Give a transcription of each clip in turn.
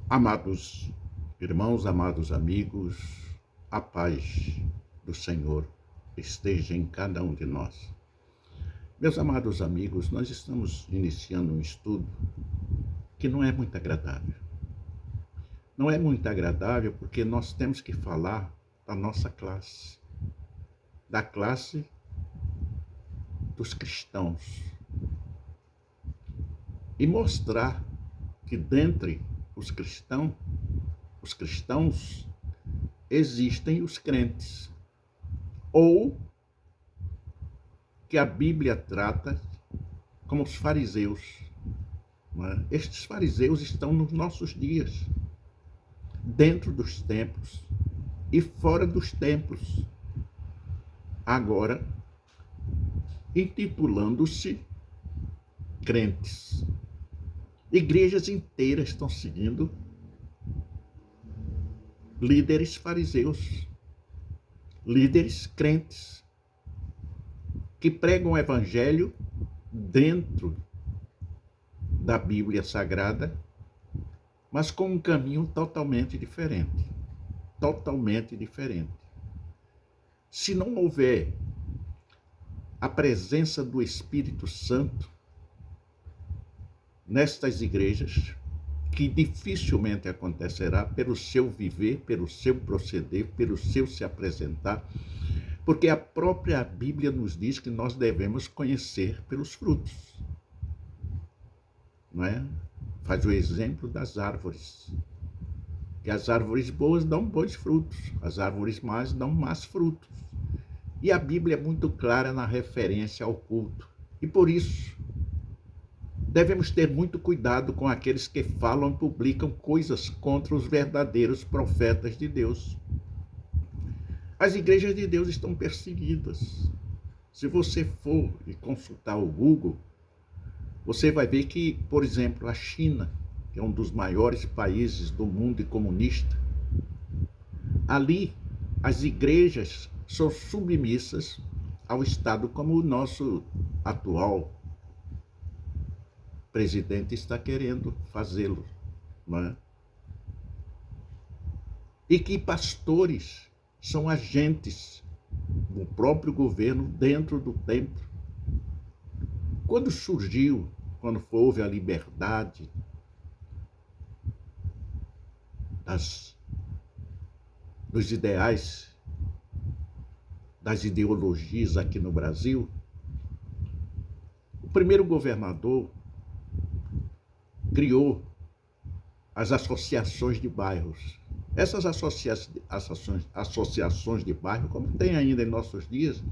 Amados irmãos, amados amigos, a paz do Senhor esteja em cada um de nós. Meus amados amigos, nós estamos iniciando um estudo que não é muito agradável. Não é muito agradável porque nós temos que falar da nossa classe, da classe dos cristãos, e mostrar que dentre os cristãos existem os crentes, ou que a Bíblia trata como os fariseus. Não é? Estes fariseus estão nos nossos dias, dentro dos templos e fora dos templos, agora intitulando-se crentes. Igrejas inteiras estão seguindo líderes fariseus, líderes crentes, que pregam o evangelho dentro da Bíblia Sagrada, mas com um caminho totalmente diferente. Totalmente diferente. Se não houver a presença do Espírito Santo nestas igrejas, que dificilmente acontecerá pelo seu viver, pelo seu proceder, pelo seu se apresentar, porque a própria Bíblia nos diz que nós devemos conhecer pelos frutos. Não é? Faz o exemplo das árvores. Que as árvores boas dão bons frutos, as árvores más dão más frutos. E a Bíblia é muito clara na referência ao culto. E por isso, devemos ter muito cuidado com aqueles que falam e publicam coisas contra os verdadeiros profetas de Deus. As igrejas de Deus estão perseguidas. Se você for e consultar o Google, você vai ver que, por exemplo, a China, que é um dos maiores países do mundo comunista, ali as igrejas são submissas ao Estado, como o nosso atual presidente está querendo fazê-lo, não é? E que pastores são agentes do próprio governo dentro do templo. Quando houve a liberdade dos ideais, das ideologias aqui no Brasil, o primeiro governador criou as associações de bairros. Essas associações de bairro, como tem ainda em nossos dias,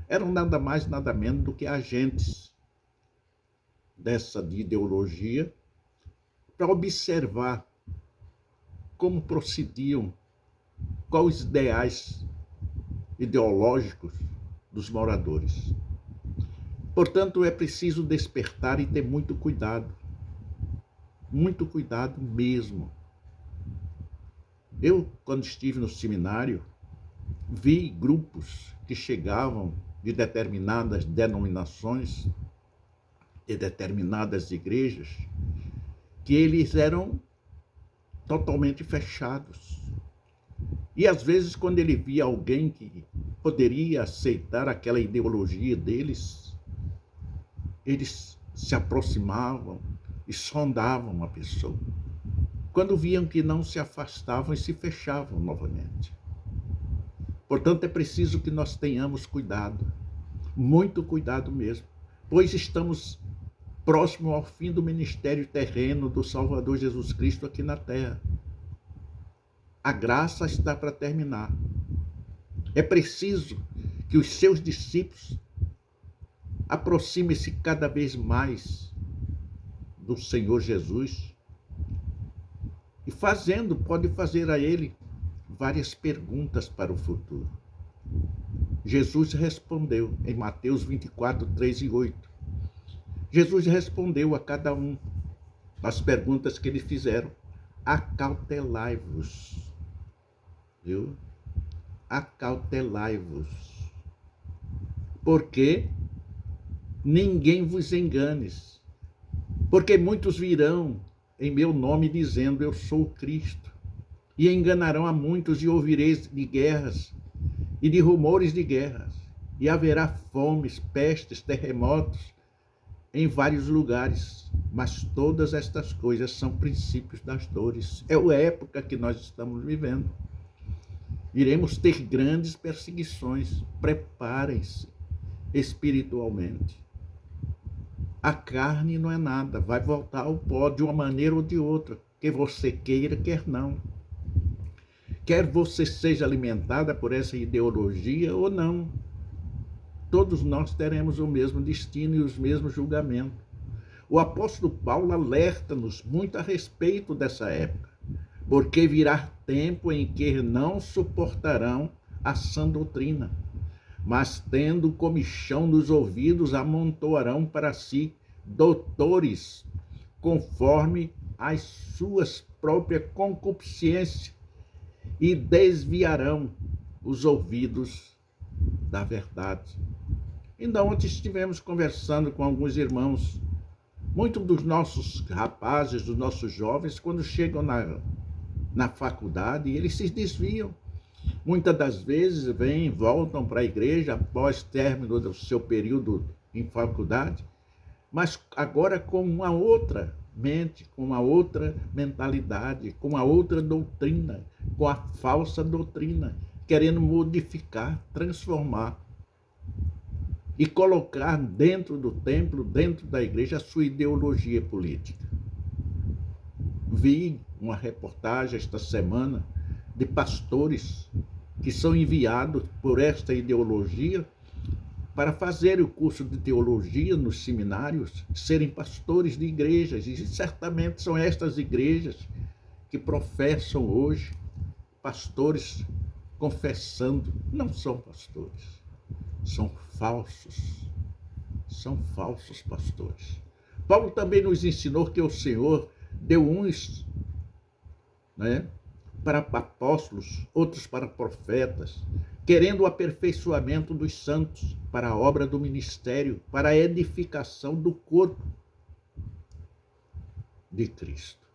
eram nada mais, nada menos do que agentes dessa ideologia para observar como procediam, quais os ideais ideológicos dos moradores. Portanto, é preciso despertar e ter muito cuidado mesmo. Eu, quando estive no seminário, vi grupos que chegavam de determinadas denominações, de determinadas igrejas, que eles eram totalmente fechados. E às vezes, quando ele via alguém que poderia aceitar aquela ideologia deles, eles se aproximavam e sondavam a pessoa. Quando viam que não, se afastavam e se fechavam novamente. Portanto, é preciso que nós tenhamos cuidado, muito cuidado mesmo, pois estamos próximo ao fim do ministério terreno do Salvador Jesus Cristo aqui na terra. A graça está para terminar. É preciso que os seus discípulos aproximem-se cada vez mais do Senhor Jesus e pode fazer a ele várias perguntas para o futuro. Jesus respondeu em Mateus 24, 3 e 8. Jesus respondeu a cada um das perguntas que lhe fizeram. Acautelai-vos, viu? Acautelai-vos, porque ninguém vos engane, porque muitos virão em meu nome, dizendo: eu sou o Cristo. E enganarão a muitos, e ouvireis de guerras e de rumores de guerras. E haverá fomes, pestes, terremotos em vários lugares. Mas todas estas coisas são princípios das dores. É a época que nós estamos vivendo. Iremos ter grandes perseguições. Preparem-se espiritualmente. A carne não é nada, vai voltar ao pó de uma maneira ou de outra, quer você queira, quer não. Quer você seja alimentada por essa ideologia ou não. Todos nós teremos o mesmo destino e os mesmos julgamentos. O apóstolo Paulo alerta-nos muito a respeito dessa época, porque virá tempo em que não suportarão a sã doutrina, mas tendo comichão nos ouvidos, amontoarão para si doutores, conforme as suas próprias concupiscências, e desviarão os ouvidos da verdade. Então, ontem estivemos conversando com alguns irmãos, muitos dos nossos rapazes, dos nossos jovens, quando chegam na faculdade, eles se desviam. Muitas das vezes voltam para a igreja após término do seu período em faculdade, mas agora com uma outra mente, com uma outra mentalidade, com uma outra doutrina, com a falsa doutrina, querendo modificar, transformar e colocar dentro do templo, dentro da igreja, a sua ideologia política. Vi uma reportagem esta semana de pastores que são enviados por esta ideologia para fazer o curso de teologia nos seminários, serem pastores de igrejas, e certamente são estas igrejas que professam hoje, pastores confessando, não são pastores, são falsos pastores. Paulo também nos ensinou que o Senhor deu uns, para apóstolos, outros para profetas, querendo o aperfeiçoamento dos santos para a obra do ministério, para a edificação do corpo de Cristo.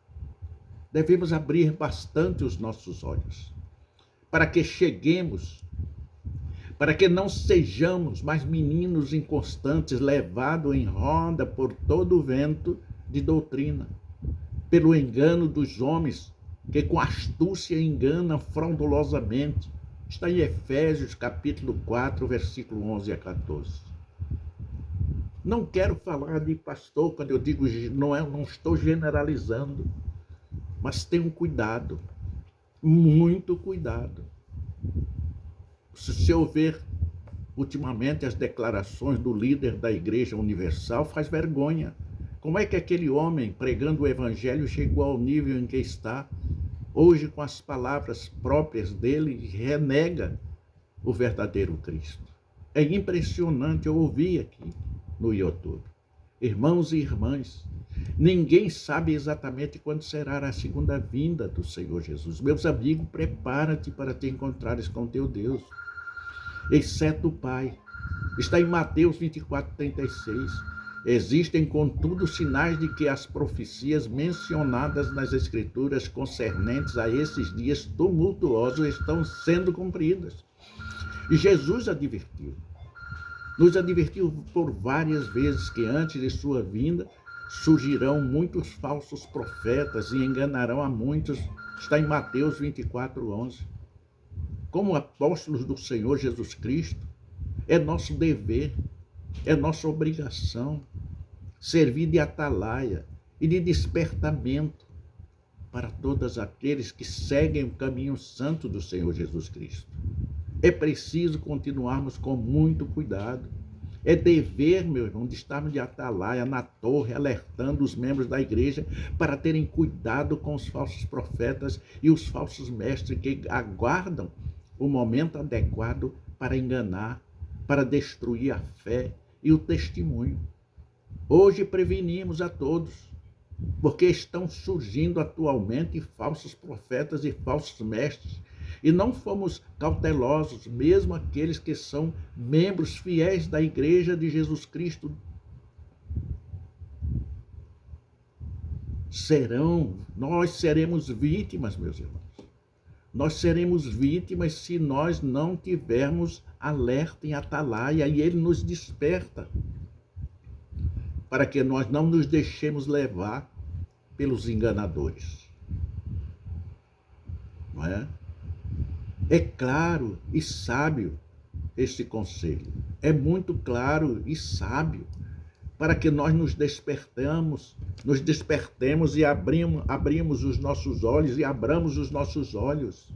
Devemos abrir bastante os nossos olhos, para que cheguemos, para que não sejamos mais meninos inconstantes, levados em roda por todo o vento de doutrina, pelo engano dos homens, que com astúcia enganam fraudulosamente. Está em Efésios capítulo 4, versículo 11 a 14. Não quero falar de pastor, quando eu digo não estou generalizando, mas tenham cuidado, muito cuidado. Se eu ver ultimamente as declarações do líder da Igreja Universal, faz vergonha. Como é que aquele homem, pregando o Evangelho, chegou ao nível em que está? Hoje, com as palavras próprias dele, renega o verdadeiro Cristo. É impressionante, eu ouvi aqui no YouTube. Irmãos e irmãs, ninguém sabe exatamente quando será a segunda vinda do Senhor Jesus. Meus amigos, prepara-te para te encontrares com teu Deus, exceto o Pai. Está em Mateus 24, 36. Existem, contudo, sinais de que as profecias mencionadas nas Escrituras concernentes a esses dias tumultuosos estão sendo cumpridas. E Jesus nos advertiu por várias vezes que antes de sua vinda surgirão muitos falsos profetas e enganarão a muitos. Está em Mateus 24, 11. Como apóstolos do Senhor Jesus Cristo, é nosso dever, é nossa obrigação servir de atalaia e de despertamento para todos aqueles que seguem o caminho santo do Senhor Jesus Cristo. É preciso continuarmos com muito cuidado. É dever, meu irmão, de estarmos de atalaia na torre, alertando os membros da igreja para terem cuidado com os falsos profetas e os falsos mestres que aguardam o momento adequado para enganar, para destruir a fé e o testemunho. Hoje prevenimos a todos, porque estão surgindo atualmente falsos profetas e falsos mestres, e não fomos cautelosos, mesmo aqueles que são membros fiéis da Igreja de Jesus Cristo. Nós seremos vítimas, meus irmãos. Nós seremos vítimas se nós não tivermos alerta em atalaia, e ele nos desperta para que nós não nos deixemos levar pelos enganadores. Não é? É claro e sábio este conselho. É muito claro e sábio para que nós nos despertemos e abrimos os nossos olhos e abramos os nossos olhos.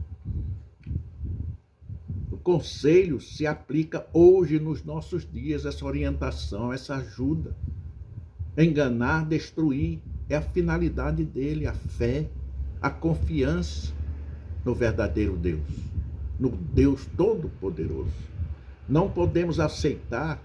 O conselho se aplica hoje nos nossos dias, essa orientação, essa ajuda. Enganar, destruir, é a finalidade dele, a fé, a confiança no verdadeiro Deus, no Deus Todo-Poderoso. Não podemos aceitar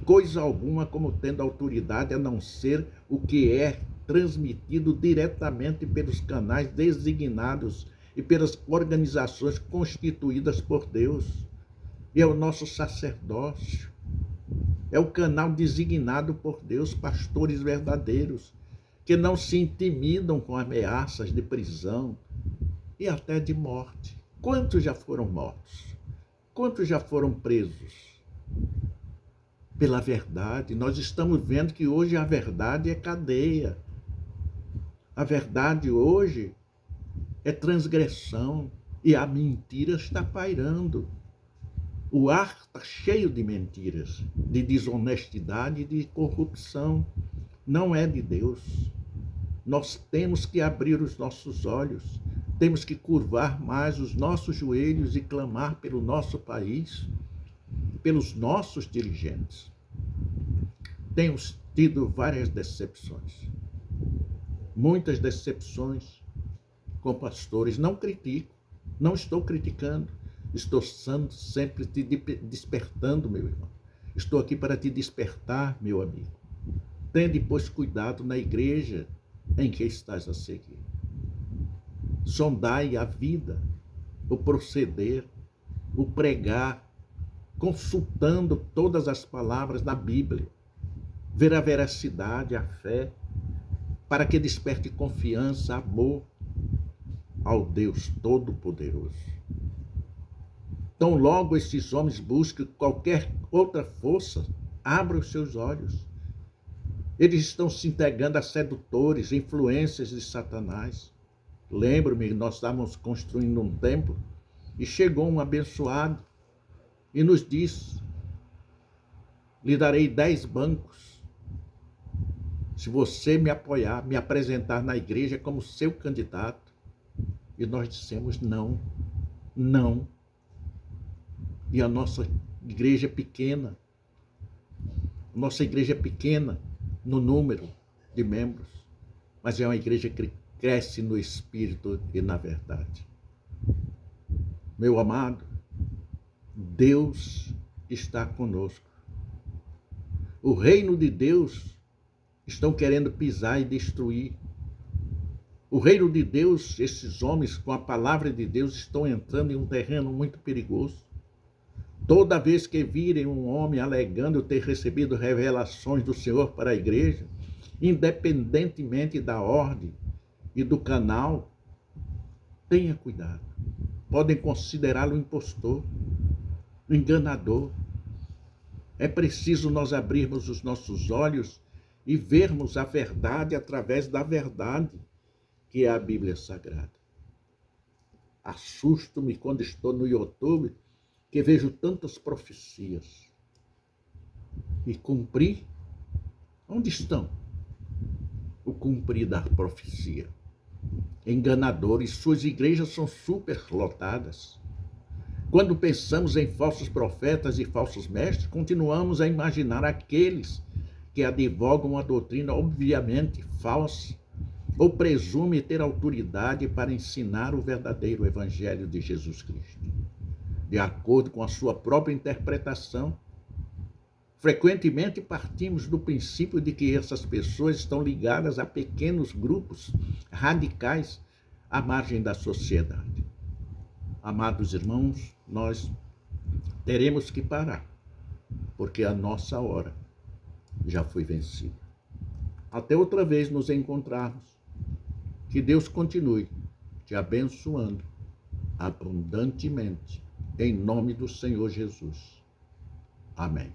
coisa alguma como tendo autoridade a não ser o que é transmitido diretamente pelos canais designados e pelas organizações constituídas por Deus. E é o nosso sacerdócio. É o canal designado por Deus, pastores verdadeiros, que não se intimidam com ameaças de prisão e até de morte. Quantos já foram mortos? Quantos já foram presos? Pela verdade. Nós estamos vendo que hoje a verdade é cadeia. A verdade hoje é transgressão e a mentira está pairando. O ar está cheio de mentiras, de desonestidade e de corrupção. Não é de Deus. Nós temos que abrir os nossos olhos, temos que curvar mais os nossos joelhos e clamar pelo nosso país, pelos nossos dirigentes. Temos tido várias decepções, muitas decepções com pastores. Não critico, não estou criticando, estou sempre te despertando, meu irmão. Estou aqui para te despertar, meu amigo. Tende, pois, cuidado na igreja em que estás a seguir. Sondai a vida, o proceder, o pregar, consultando todas as palavras da Bíblia, ver a veracidade, a fé, para que desperte confiança, amor ao Deus Todo-Poderoso. Então, logo esses homens buscam qualquer outra força, abra os seus olhos. Eles estão se entregando a sedutores, influências de Satanás. Lembro-me, nós estávamos construindo um templo e chegou um abençoado e nos disse: lhe darei 10 bancos se você me apoiar, me apresentar na igreja como seu candidato. E nós dissemos não, não. E a nossa igreja é pequena. Nossa igreja é pequena no número de membros, mas é uma igreja que cresce no espírito e na verdade. Meu amado, Deus está conosco. O reino de Deus estão querendo pisar e destruir. O reino de Deus, esses homens com a palavra de Deus estão entrando em um terreno muito perigoso. Toda vez que virem um homem alegando ter recebido revelações do Senhor para a igreja, independentemente da ordem e do canal, tenha cuidado. Podem considerá-lo impostor, enganador. É preciso nós abrirmos os nossos olhos e vermos a verdade através da verdade, que é a Bíblia Sagrada. Assusto-me quando estou no YouTube, que vejo tantas profecias. E cumprir? Onde estão o cumprir da profecia? Enganadores, suas igrejas são superlotadas. Quando pensamos em falsos profetas e falsos mestres, continuamos a imaginar aqueles que advogam uma doutrina obviamente falsa, ou presume ter autoridade para ensinar o verdadeiro evangelho de Jesus Cristo. De acordo com a sua própria interpretação, frequentemente partimos do princípio de que essas pessoas estão ligadas a pequenos grupos radicais à margem da sociedade. Amados irmãos, nós teremos que parar, porque a nossa hora já foi vencida. Até outra vez nos encontrarmos. Que Deus continue te abençoando abundantemente, em nome do Senhor Jesus. Amém.